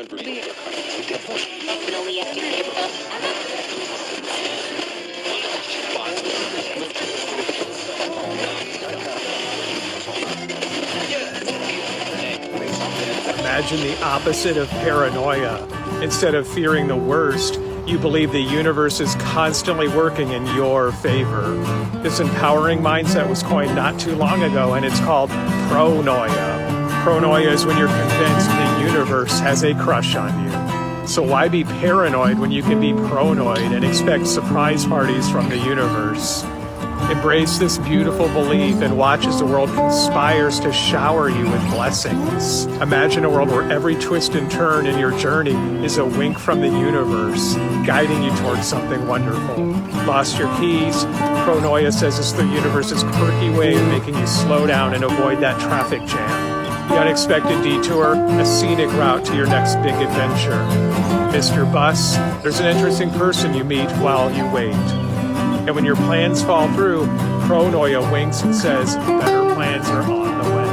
Imagine the opposite of paranoia. Instead of fearing the worst, you believe the universe is constantly working in your favor. This empowering mindset was coined not too long ago, and it's called pronoia. Pronoia is when you're convinced the universe has a crush on you. So why be paranoid when you can be pronoid and expect surprise parties from the universe? Embrace this beautiful belief and watch as the world conspires to shower you with blessings. Imagine a world where every twist and turn in your journey is a wink from the universe, guiding you towards something wonderful. Lost your keys? Pronoia says it's the universe's quirky way of making you slow down and avoid that traffic jam. The unexpected detour, a scenic route to your next big adventure. Missed your bus? There's an interesting person you meet while you wait. And when your plans fall through, pronoia winks and says, better plans are on the way.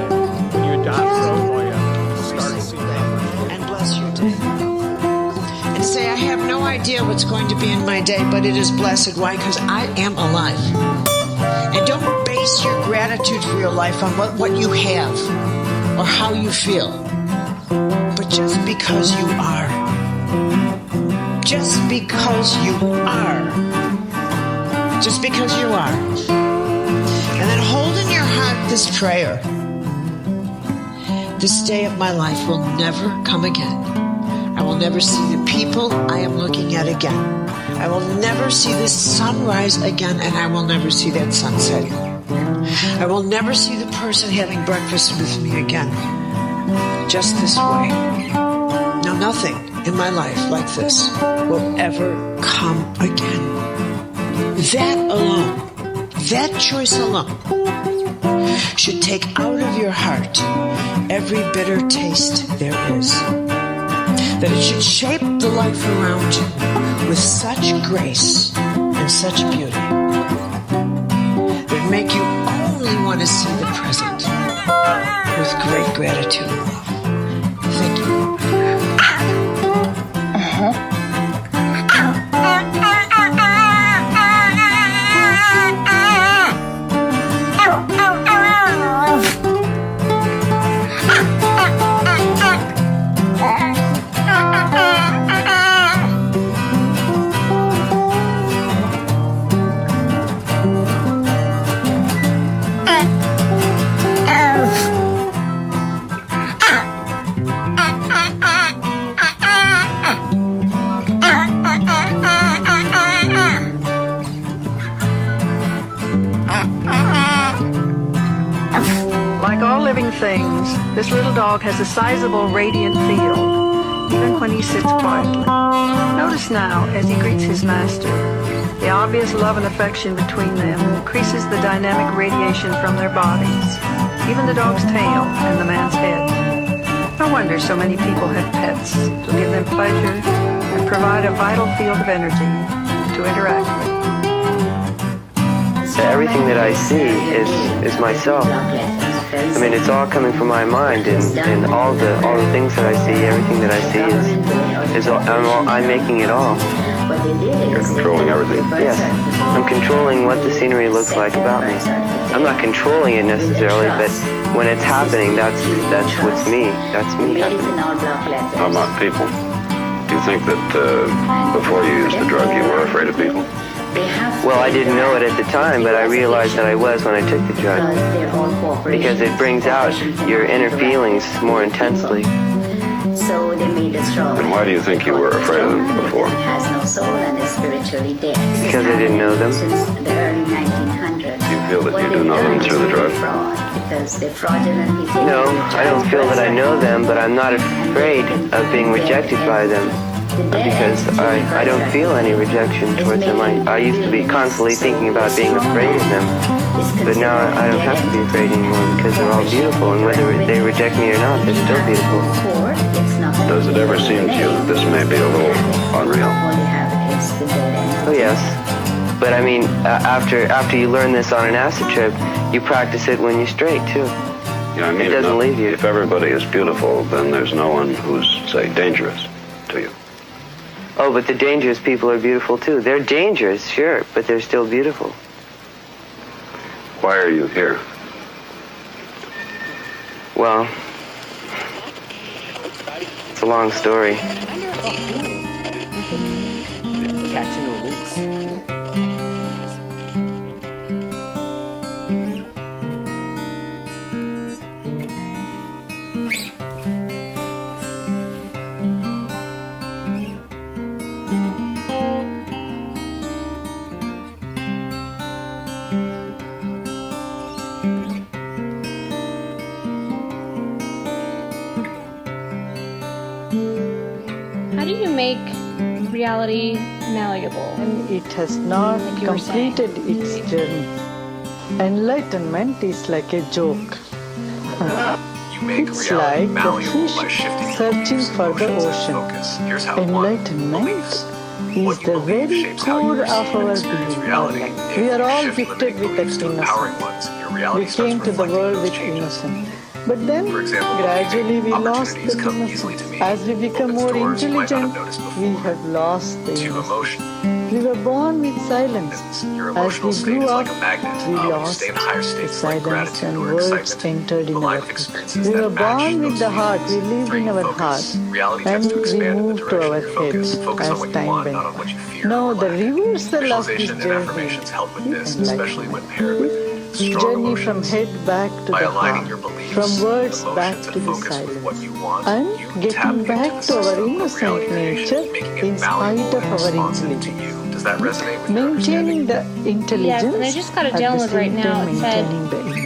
When you adopt pronoia, start seeing opportunity. And bless your day. And say, I have no idea what's going to be in my day, but it is blessed. Why? Because I am alive. And don't base your gratitude for your life on what you have or how you feel, but just because you are. Just because you are. Just because you are. And then hold in your heart this prayer. This day of my life will never come again. I will never see the people I am looking at again. I will never see this sunrise again, and I will never see that sun setting. I will never see the person having breakfast with me again. Just this way. Now, nothing in my life like this will ever come again. That alone, that choice alone, should take out of your heart every bitter taste there is. That it should shape the life around you with such grace and such beauty that make you only want to see the present with great gratitude and love. Thank you. Things, this little dog has a sizable radiant field, even when he sits quietly. Notice now, as he greets his master, the obvious love and affection between them increases the dynamic radiation from their bodies, even the dog's tail and the man's head. No wonder so many people have pets to give them pleasure and provide a vital field of energy to interact with. So everything that I see is myself. I mean, it's all coming from my mind, and all the things that I see, everything that I see is all, I'm making it all. You're controlling everything. Yes, I'm controlling what the scenery looks like about me. I'm not controlling it necessarily, but when it's happening, that's what's me. That's me happening. How about people? Do you think that before you used the drug, you were afraid of people? Well, I didn't know it at the time, but I realized that I was when I took the drug. Because it brings out your inner feelings more intensely. And why do you think you were afraid of them before? Because I didn't know them. Do you feel that you do know them through the drug? No, I don't feel that I know them, but I'm not afraid of being rejected by them. Because I don't feel any rejection towards them. I used to be constantly thinking about being afraid of them, but now I don't have to be afraid anymore because they're all beautiful, and whether they reject me or not, they're still beautiful. Does it ever seem to you that this may be a little unreal? Oh yes, but I mean, after you learn this on an acid trip, you practice it when you're straight too. Yeah, I mean, it doesn't leave you. If everybody is beautiful, then there's no one who's, say, dangerous to you. Oh, but the dangerous people are beautiful too. They're dangerous, sure, but they're still beautiful. Why are you here? Well, it's a long story. How do you make reality malleable? And it has not completed its journey. Enlightenment is like a joke. It's like the fish searching for the ocean. Enlightenment is the very core of our being. We are all gifted with that innocence. We came to the world with innocence. But then, gradually we lost the innocence. As we become more intelligent, we have lost the innocence. We were born with silence. As we grew up, we lost the silence and words entered in our head. We were born with the heart. We lived in our heart. And we moved to our heads as time went on. Now the reversal of this journey is enlightenment. Journey from head back to the heart, from words back to the silence, and getting back to our innocent nature in spite of our intelligence. Maintaining the intelligence. Yes, and I just got a download right now. It said,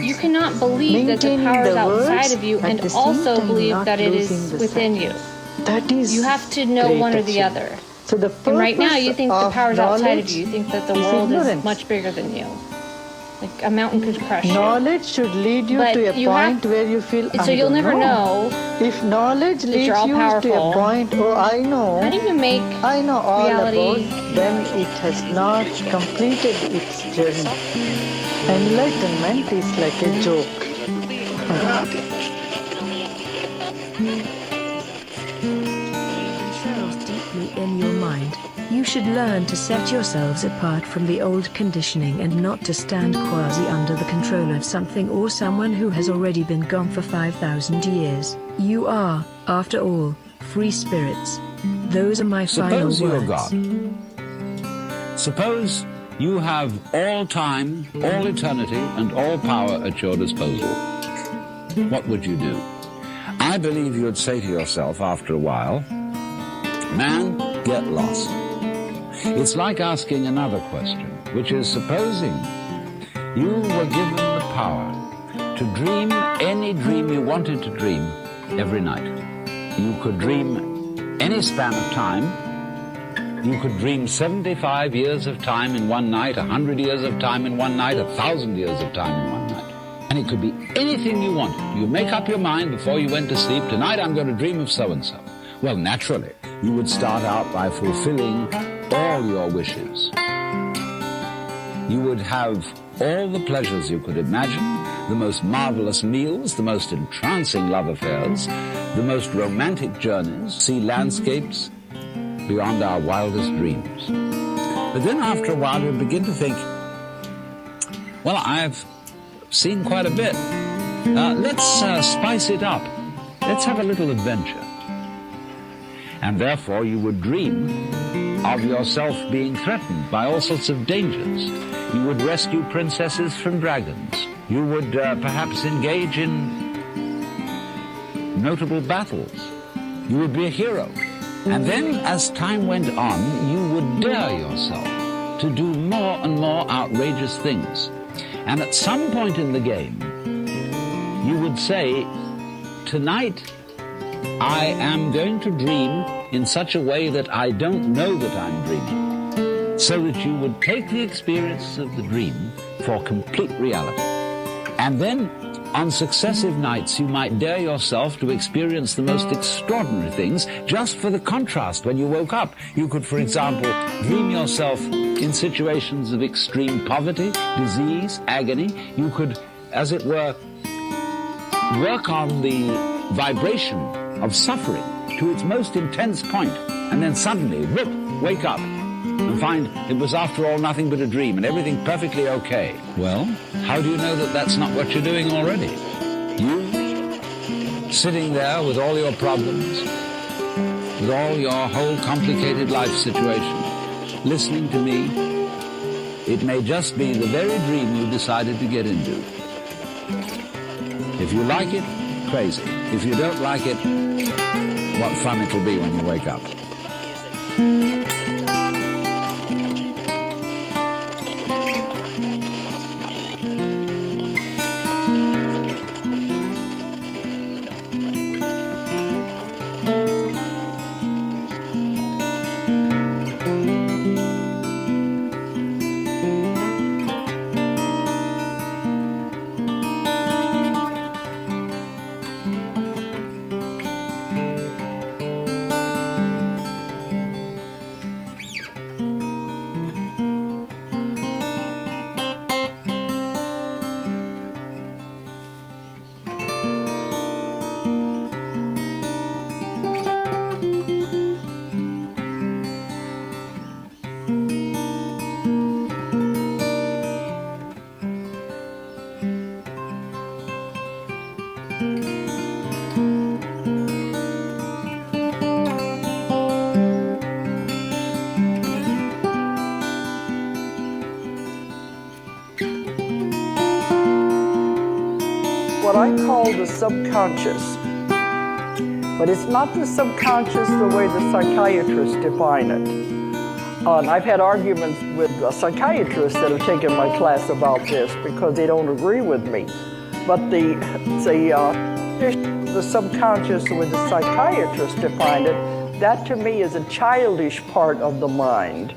you cannot believe that the power is outside of you and also believe that it is within you. That is, you have to know one or the other. So the and right now you think the power is outside of you. You think that the world is much bigger than you. Like a mountain could crush you. Knowledge should lead you to a point where you feel, so you'll never know. If knowledge leads you to a point, oh, I know. How do you make I know all reality? about, then it has not completed its journey. Enlightenment is like a joke. Yourselves deeply in your mind. You should learn to set yourselves apart from the old conditioning and not to stand quasi under the control of something or someone who has already been gone for 5,000 years. You are, after all, free spirits. Those are my final words. Suppose you're God. Suppose you have all time, all eternity, and all power at your disposal. What would you do? I believe you'd say to yourself after a while, man, get lost. It's like asking another question, which is supposing you were given the power to dream any dream you wanted to dream every night. You could dream any span of time. You could dream 75 years of time in one night, 100 years of time in one night, 1,000 years of time in one night. And it could be anything you wanted. You make up your mind before you went to sleep, tonight I'm going to dream of so-and-so. Well, naturally, you would start out by fulfilling all your wishes. You would have all the pleasures you could imagine, the most marvelous meals, the most entrancing love affairs, the most romantic journeys, see landscapes beyond our wildest dreams. But then after a while you'd begin to think, well, I've seen quite a bit. Let's spice it up. Let's have a little adventure. And therefore you would dream of yourself being threatened by all sorts of dangers. You would rescue princesses from dragons. You would perhaps engage in notable battles. You would be a hero. And then as time went on, you would dare yourself to do more and more outrageous things. And at some point in the game, you would say, tonight I am going to dream in such a way that I don't know that I'm dreaming, so that you would take the experience of the dream for complete reality. And then, on successive nights, you might dare yourself to experience the most extraordinary things just for the contrast when you woke up. You could, for example, dream yourself in situations of extreme poverty, disease, agony. You could, as it were, work on the vibration of suffering to its most intense point, and then suddenly, whoop, wake up and find it was after all nothing but a dream and everything perfectly okay. Well, how do you know that that's not what you're doing already? You, sitting there with all your problems, with all your whole complicated life situation, listening to me, it may just be the very dream you decided to get into. If you like it, crazy. If you don't like it, what fun it'll be when you wake up. What I call the subconscious, but it's not the subconscious the way the psychiatrists define it. And I've had arguments with psychiatrists that have taken my class about this because they don't agree with me. But the subconscious, the way the psychiatrists define it, that to me is a childish part of the mind.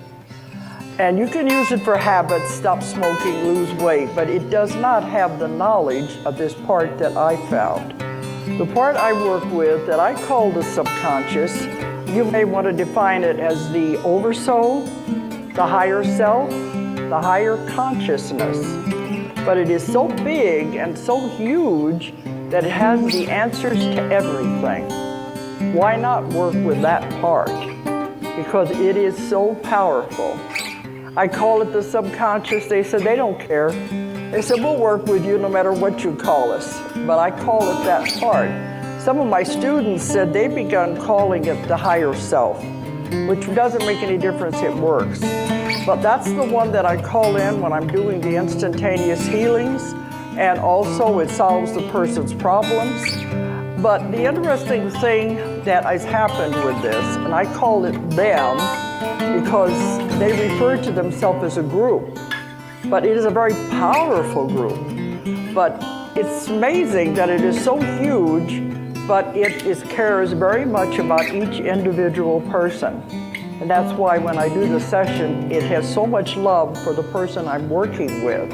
And you can use it for habits, stop smoking, lose weight, but it does not have the knowledge of this part that I found. The part I work with that I call the subconscious, you may want to define it as the oversoul, the higher self, the higher consciousness. But it is so big and so huge that it has the answers to everything. Why not work with that part? Because it is so powerful. I call it the subconscious. They said they don't care. They said, we'll work with you no matter what you call us. But I call it that part. Some of my students said they've begun calling it the higher self, which doesn't make any difference, it works. But that's the one that I call in when I'm doing the instantaneous healings, and also it solves the person's problems. But the interesting thing that has happened with this, and I call it them, because they refer to themselves as a group, but it is a very powerful group. But it's amazing that it is so huge, but cares very much about each individual person. And that's why when I do the session, it has so much love for the person I'm working with,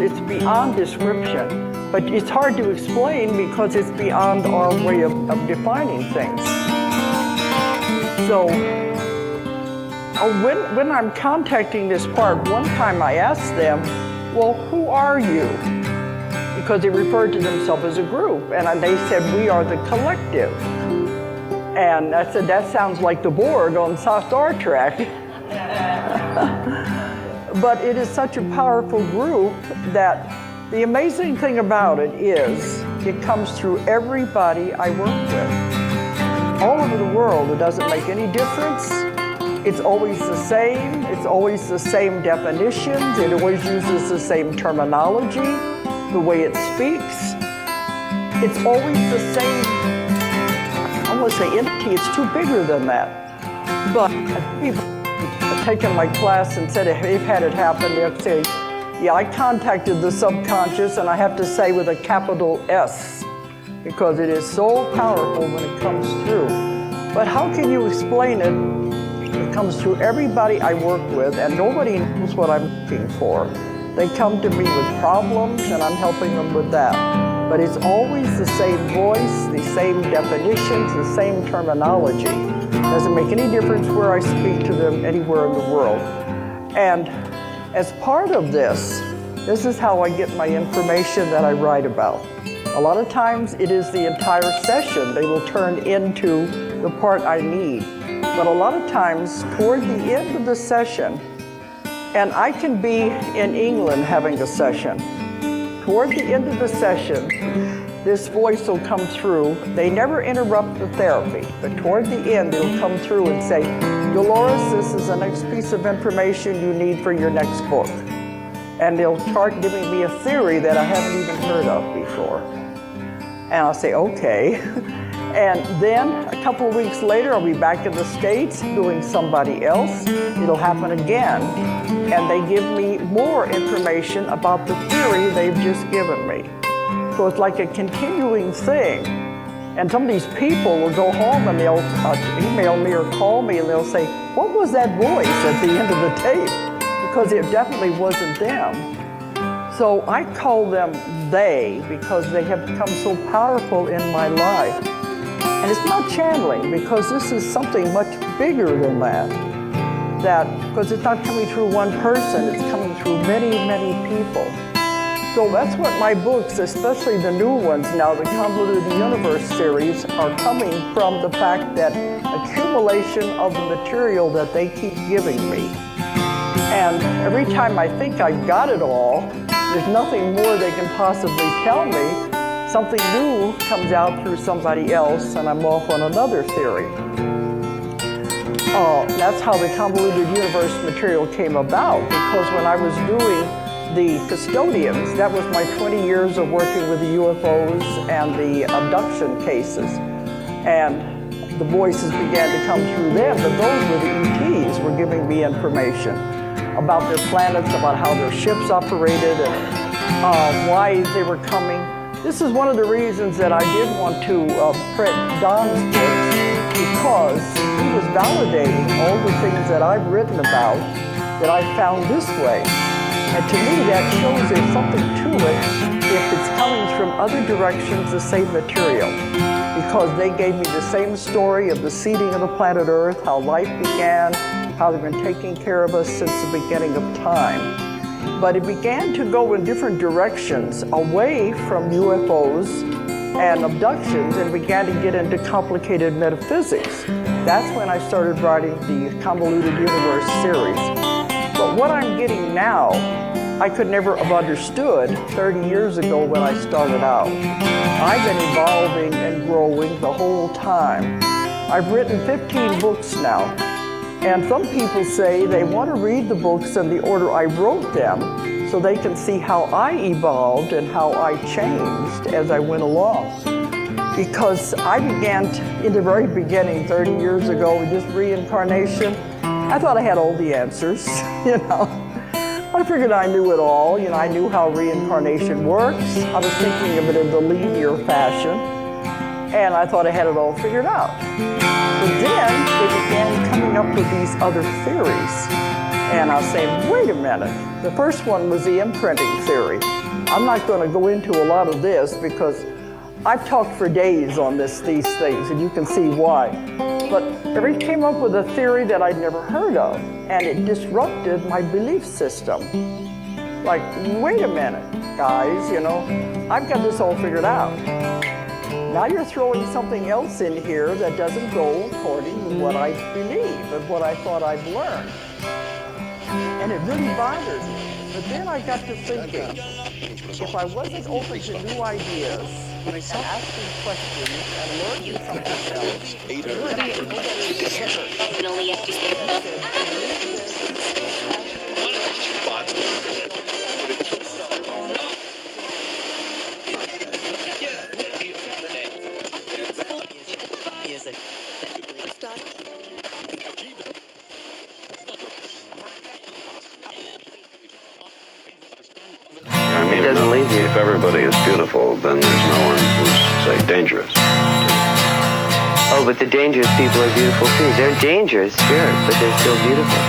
it's beyond description. But it's hard to explain because it's beyond our way of defining things. So when I'm contacting this part, one time I asked them, well, who are you? Because they referred to themselves as a group, and they said, we are the collective. And I said, that sounds like the Borg on Star Trek. But it is such a powerful group that the amazing thing about it is it comes through everybody I work with. All over the world, it doesn't make any difference. It's always the same. It's always the same definitions. It always uses the same terminology, the way it speaks. It's always the same, I want to say entity, it's too bigger than that. But people have taken my class and said if they've had it happen, they'll say, yeah, I contacted the subconscious, and I have to say with a capital S, because it is so powerful when it comes through. But how can you explain it? It comes through everybody I work with, and nobody knows what I'm looking for. They come to me with problems, and I'm helping them with that. But it's always the same voice, the same definitions, the same terminology. Doesn't make any difference where I speak to them anywhere in the world. And as part of this, This is how I get my information that I write about. A lot of times it is the entire session they will turn into the part I need. But a lot of times toward the end of the session, and I can be in England having a session. Toward the end of the session, this voice will come through. They never interrupt the therapy, but toward the end, it'll come through and say, Dolores, this is the next piece of information you need for your next book. And they'll start giving me a theory that I haven't even heard of before. And I'll say, okay. And then a couple of weeks later, I'll be back in the States doing somebody else. It'll happen again. And they give me more information about the theory they've just given me. So it's like a continuing thing. And some of these people will go home and they'll email me or call me and they'll say, what was that voice at the end of the tape? Because it definitely wasn't them. So I call them they because they have become so powerful in my life. And it's not channeling because this is something much bigger than that. Because it's not coming through one person, it's coming through many, many people. So that's what my books, especially the new ones now, the Convoluted Universe series, are coming from the fact that accumulation of the material that they keep giving me. And every time I think I've got it all, there's nothing more they can possibly tell me. Something new comes out through somebody else, and I'm off on another theory. That's how the Convoluted Universe material came about, because when I was doing the custodians, that was my 20 years of working with the UFOs and the abduction cases. And the voices began to come through them, but those were the ETs were giving me information about their planets, about how their ships operated, and why they were coming. This is one of the reasons that I did want to print Don's books, because he was validating all the things that I've written about that I found this way. And to me, that shows there's something to it if it's coming from other directions, the same material. Because they gave me the same story of the seeding of the planet Earth, how life began, how they've been taking care of us since the beginning of time. But it began to go in different directions, away from UFOs and abductions, and began to get into complicated metaphysics. That's when I started writing the Convoluted Universe series. But what I'm getting now, I could never have understood 30 years ago when I started out. I've been evolving and growing the whole time. I've written 15 books now. And some people say they want to read the books in the order I wrote them so they can see how I evolved and how I changed as I went along. Because I began in the very beginning, 30 years ago, with this reincarnation. I thought I had all the answers, you know. I figured I knew it all. You know, I knew how reincarnation works. I was thinking of it in the linear fashion. And I thought I had it all figured out. But then they began coming up with these other theories. And I was saying, wait a minute. The first one was the imprinting theory. I'm not going to go into a lot of this because I've talked for days on these things, and you can see why. But they came up with a theory that I'd never heard of, and it disrupted my belief system. Like, wait a minute, guys, you know, I've got this all figured out. Now you're throwing something else in here that doesn't go according to what I believe and what I thought I'd learned. And it really bothered me. But then I got to thinking, if I wasn't open to new ideas and asking questions and learning something else, It doesn't leave you. If everybody is beautiful, then there's no one who's, say, dangerous. Oh, but the dangerous people are beautiful too. They're dangerous spirits, but they're still beautiful.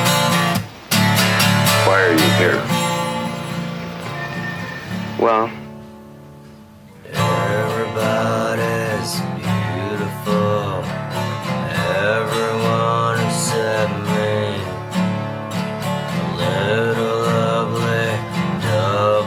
Why are you here? Well, everybody's beautiful. Everyone except me. A little ugly, duck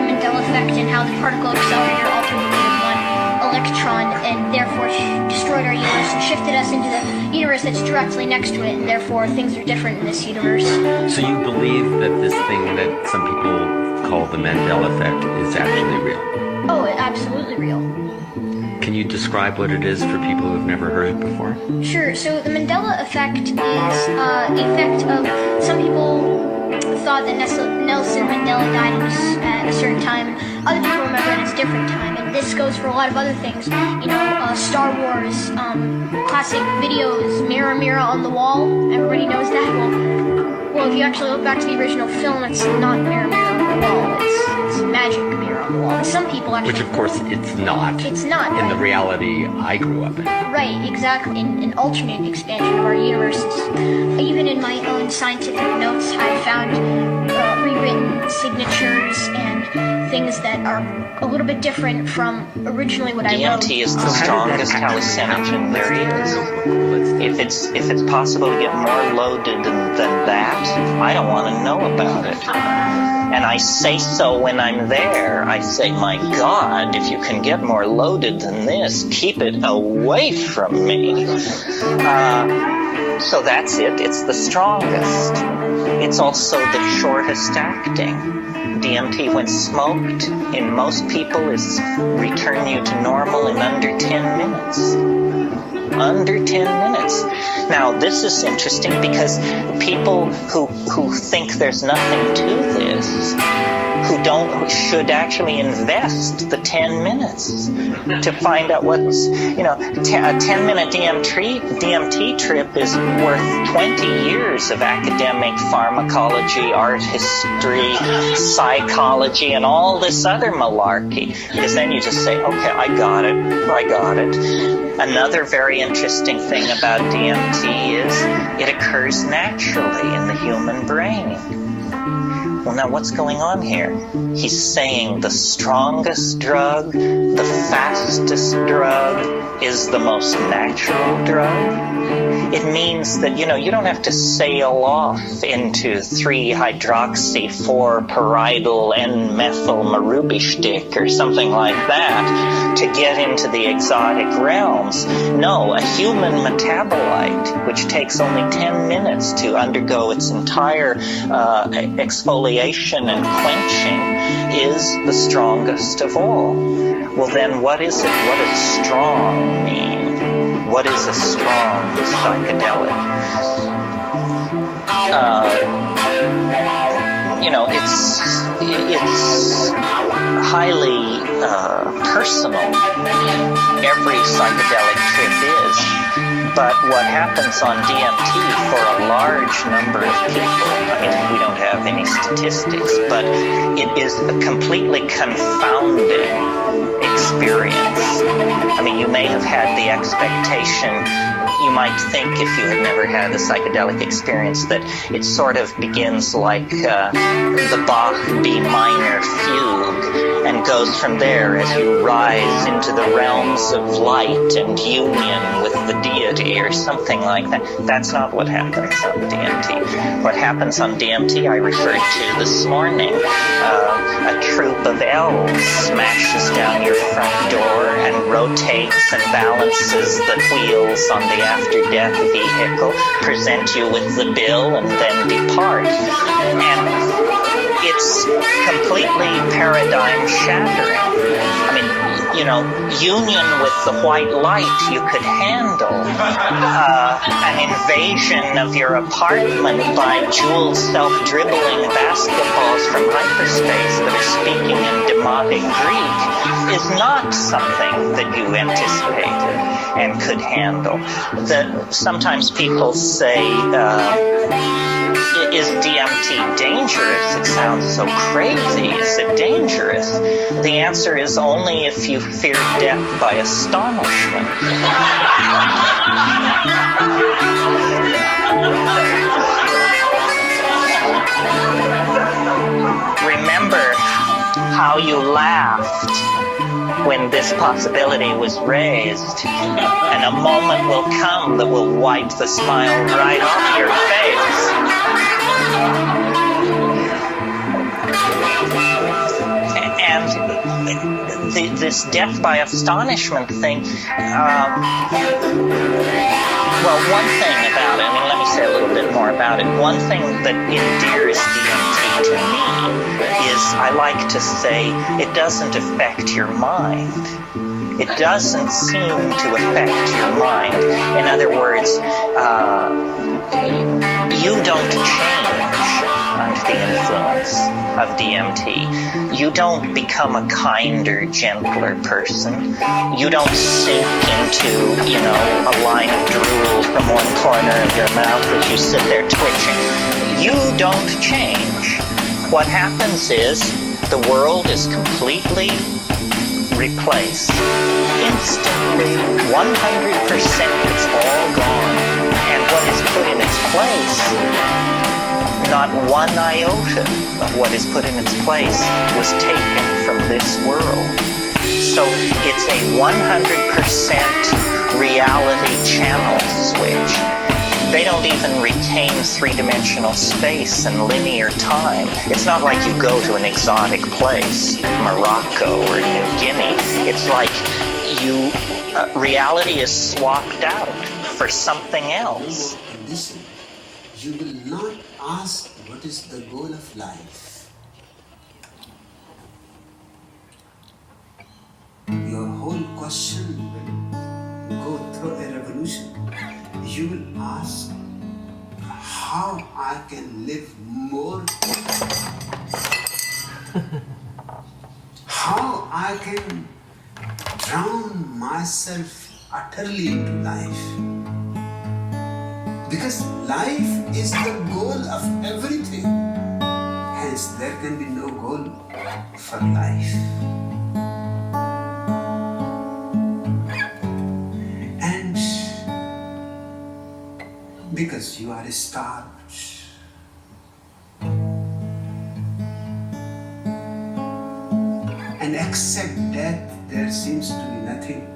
Mandela effect and how the particle accelerator altered the rate of one electron and therefore destroyed our universe and shifted us into the universe that's directly next to it, and therefore things are different in this universe. So you believe that this thing that some people call the Mandela effect is actually real? Oh, it's absolutely real. Can you describe what it is for people who have never heard it before? Sure. So the Mandela effect is the effect of some people thought that Nelson Mandela died at a certain time. Other people remember it as a different time, and this goes for a lot of other things. You know, Star Wars, classic videos, Mirror, Mirror on the Wall. Everybody knows that. Well, if you actually look back to the original film, it's not Mirror, Mirror on the Wall. It's Magic Mirror on the Wall. And some people actually... Which, of course, it's not. It's not, in right. the reality I grew up in. Right, exactly. An alternate expansion of our universes. Even in my own scientific notes, I found rewritten signatures and things that are a little bit different from originally what I wrote. DMT is the strongest hallucinogen there is. If it's possible to get more loaded than that, I don't want to know about it. And I say so when I'm there. I say, my God, if you can get more loaded than this, keep it away from me. So that's it. It's the strongest. It's also the shortest acting. DMT, when smoked, in most people, is return you to normal in under 10 minutes. Under 10 minutes. Now, this is interesting because people who think there's nothing to this, who should actually invest the 10 minutes to find out what's, a 10-minute DMT trip is worth 20 years of academic pharmacology, art history, psychology, and all this other malarkey. Because then you just say, okay, I got it. Another very interesting thing about DMT is it occurs naturally in the human brain. Well, now what's going on here? He's saying the strongest drug, the fastest drug, is the most natural drug. It means that, you don't have to sail off into 3-hydroxy-4-pyridyl N-methyl-marubishtik or something like that to get into the exotic realms. No, a human metabolite, which takes only 10 minutes to undergo its entire exfoliation and quenching, is the strongest of all. Well, then what is it? What does strong mean? What is a strong psychedelic? It's highly personal. Every psychedelic trip is. But what happens on DMT for a large number of people, we don't have any statistics, but it is a completely confounding experience. You may have had the expectation, you might think if you had never had a psychedelic experience, that it sort of begins like the Bach B minor fugue and goes from there as you rise into the realms of light and union with the deity or something like that. That's not what happens on DMT. What happens on DMT I referred to this morning. A troop of elves smashes down your front door and rotates and balances the wheels on the after-death vehicle, present you with the bill, and then depart. And it's completely paradigm shattering. Union with the white light you could handle. An invasion of your apartment by jewel self-dribbling basketballs from hyperspace that are speaking in demotic Greek is not something that you anticipated and could handle. Sometimes people say, is DMT dangerous? It sounds so crazy. Is it dangerous? The answer is only if you fear death by astonishment. how you laughed when this possibility was raised, and a moment will come that will wipe the smile right off your face. And this death by astonishment thing, well, one thing about it, let me say a little bit more about it. One thing that endears DMT to me is, I like to say, it doesn't affect your mind. It doesn't seem to affect your mind. In other words, you don't change under the influence of DMT. You don't become a kinder, gentler person. You don't sink into, a line of drool from one corner of your mouth as you sit there twitching. You don't change. What happens is the world is completely replaced. Instantly. 100%. It's all gone. And what is put in its place, not one iota of what is put in its place was taken from this world. So it's a 100% reality channel switch. They don't even retain three-dimensional space and linear time. It's not like you go to an exotic place, Morocco or New Guinea. It's like reality is swapped out for something else. Listen, you will not ask what is the goal of life. Your whole question will go through a revolution. You will ask how I can live more, how I can drown myself utterly into life. Because life is the goal of everything. Hence, there can be no goal for life. And because you are starved, and except death, there seems to be nothing.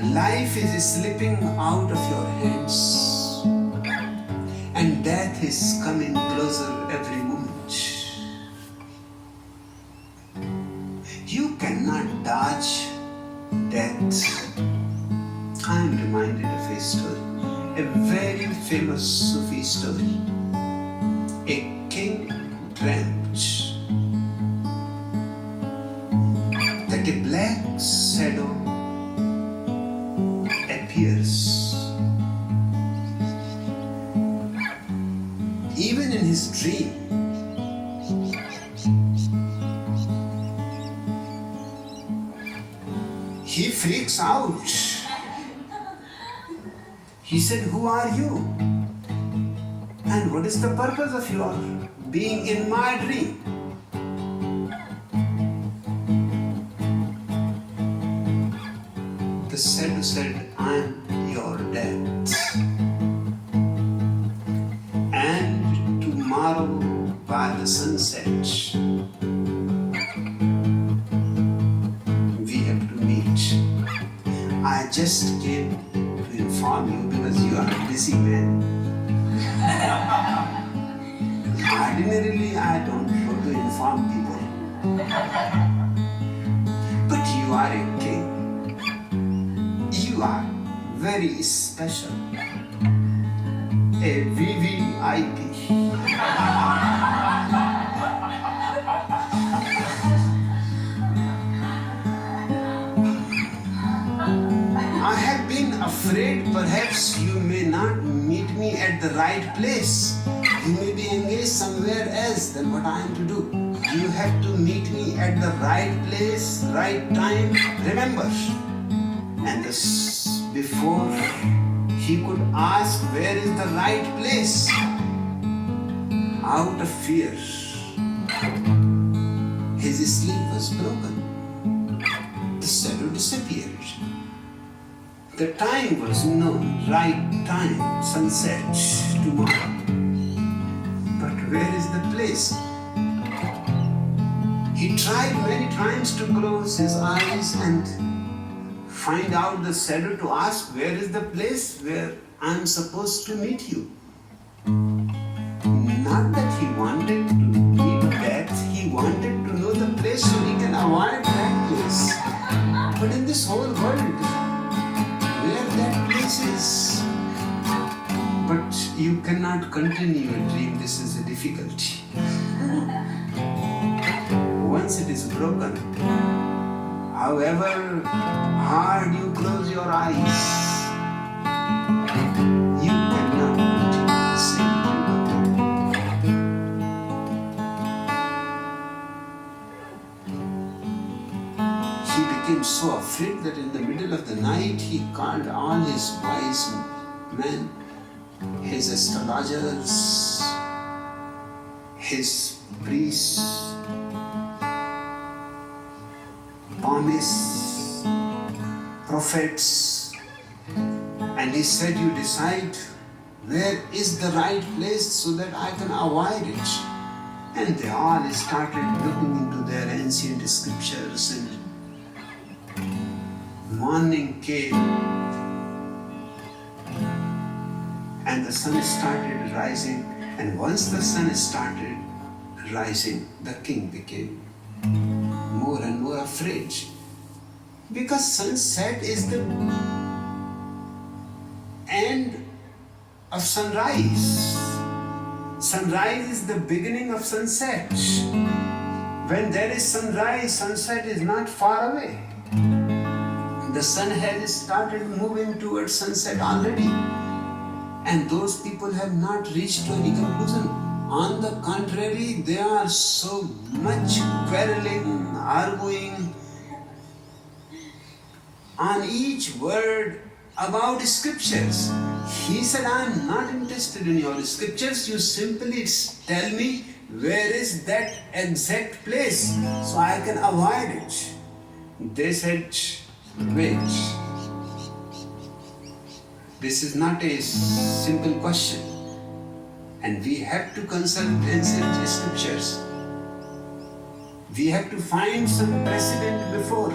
Life is slipping out of your hands, and death is coming closer every moment. You cannot dodge death. I am reminded of a story, a very famous Sufi story. A king dreamt that a black shadow appears. Even in his dream, he freaks out. He said, "Who are you? And what is the purpose of your being in my dream?" The shadow said, "I am your death. And tomorrow by the sunset, we have to meet. I just came to inform you because you are a busy man. Ordinarily, I don't go to inform people. But you are a king. You are very special. A VVIP. I have been afraid perhaps you may not meet me at the right place. You may be engaged somewhere else than what I am to do. You have to meet me at the right place, right time. Remember." And this, before he could ask where is the right place, out of fear, his sleep was broken. The shadow disappeared. The time was known, right time, sunset, tomorrow. But where is the place? He tried many times to close his eyes and find out the shadow to ask, where is the place where I'm supposed to meet you? Not that he wanted to meet death, he wanted to know the place so he can avoid that place. But in this whole world, where that place is? But you cannot continue a dream, this is a difficulty. Once it is broken, however hard you close your eyes, you cannot continue the same dream. He became so afraid that in the middle of the night he called all his wise men, his astrologers, his priests, prophets, prophets, and he said, you decide where is the right place so that I can avoid it. And they all started looking into their ancient scriptures, and morning came and the sun started rising, and once the sun started rising, the king became more and more afraid, because sunset is the end of sunrise. Sunrise is the beginning of sunset. When there is sunrise, sunset is not far away. The sun has started moving towards sunset already, and those people have not reached to any conclusion. On the contrary, they are so much quarreling, arguing on each word about scriptures. He said, I am not interested in your scriptures. You simply tell me where is that exact place so I can avoid it. They said, wait. This is not a simple question. And we have to consult ancient scriptures. We have to find some precedent before.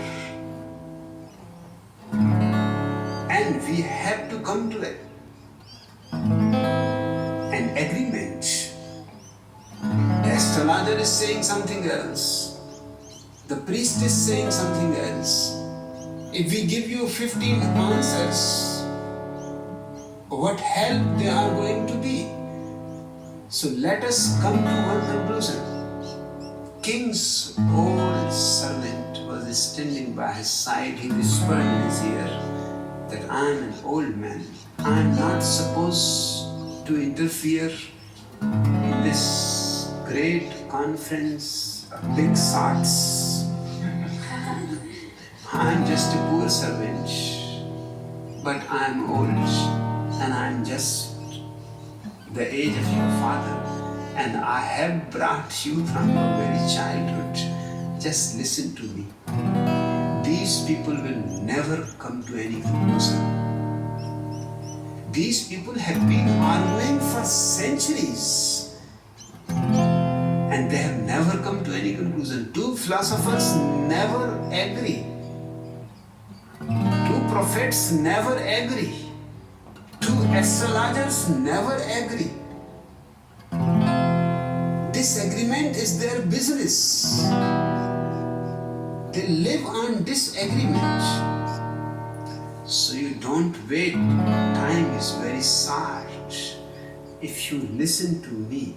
And we have to come to an agreement. The astrologer is saying something else. The priest is saying something else. If we give you 15 answers, what help they are going to be? So let us come to one conclusion. King's old servant was standing by his side. He whispered in his ear that I am an old man. I am not supposed to interfere in this great conference of big shots. I am just a poor servant, but I am old and I am just the age of your father, and I have brought you from your very childhood. Just listen to me. These people will never come to any conclusion. These people have been arguing for centuries, and they have never come to any conclusion. Two philosophers never agree. Two prophets never agree. Two astrologers never agree. Disagreement is their business. They live on disagreement. So you don't wait. Time is very short. If you listen to me,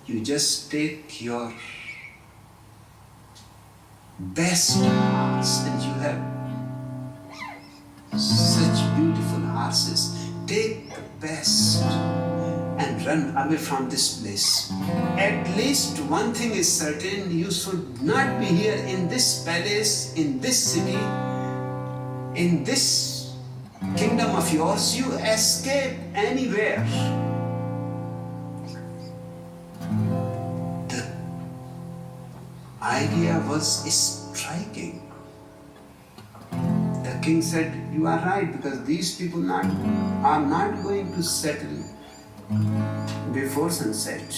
you just take your best horse, and you have such beautiful horses. Take the best and run away from this place. At least one thing is certain, you should not be here in this palace, in this city, in this kingdom of yours. You escape anywhere. The idea was striking. The king said, you are right, because these people are not going to settle before sunset.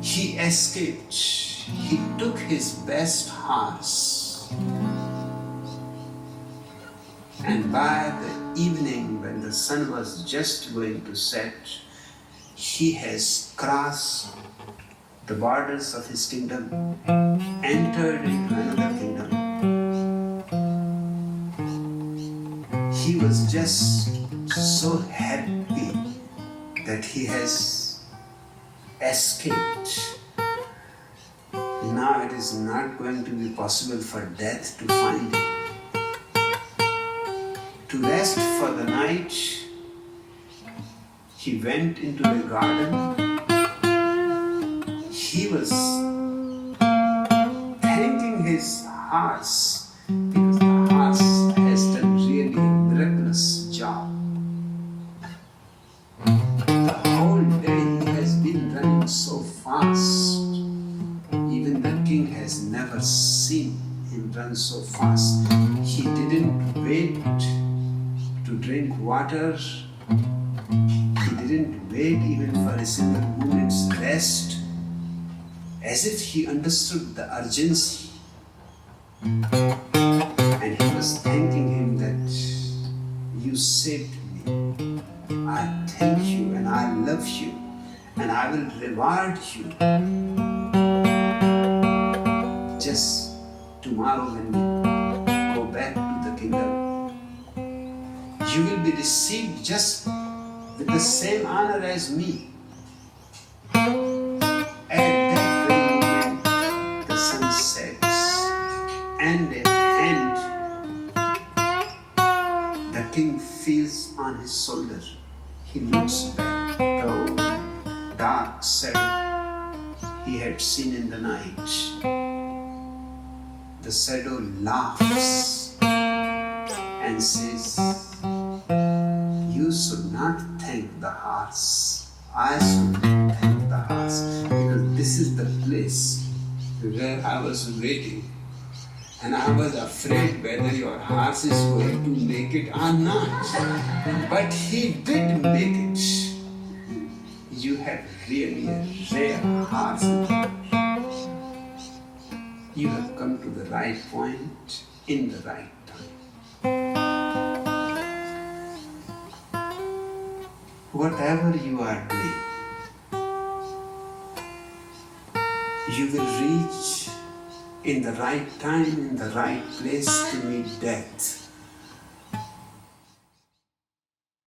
He he escaped. He took his best horse, and by the evening when the sun was just going to set, he has crossed the borders of his kingdom, entered into another kingdom. He was just so happy that he has escaped. Now it is not going to be possible for death to find him. To rest for the night, he went into the garden. He was thanking his horse because the horse has done really a miraculous job. The whole day he has been running so fast. Even the king has never seen him run so fast. He didn't wait to drink water. He didn't wait even for a single moment's rest, as if he understood the urgency. And he was thanking him that you saved me. I thank you and I love you and I will reward you. Just tomorrow when we go back to the kingdom, you will be received just with the same honor as me. At that very moment, the sun sets, and at hand, the king feels on his shoulder. He looks back, the old dark shadow he had seen in the night. The shadow laughs and says, you should not thank the horse. I should thank the horse, because this is the place where I was waiting. And I was afraid whether your horse is going to make it or not. But he did make it. You have really a rare horse. You have come to the right point in the right time. Whatever you are doing, you will reach in the right time, in the right place to meet death.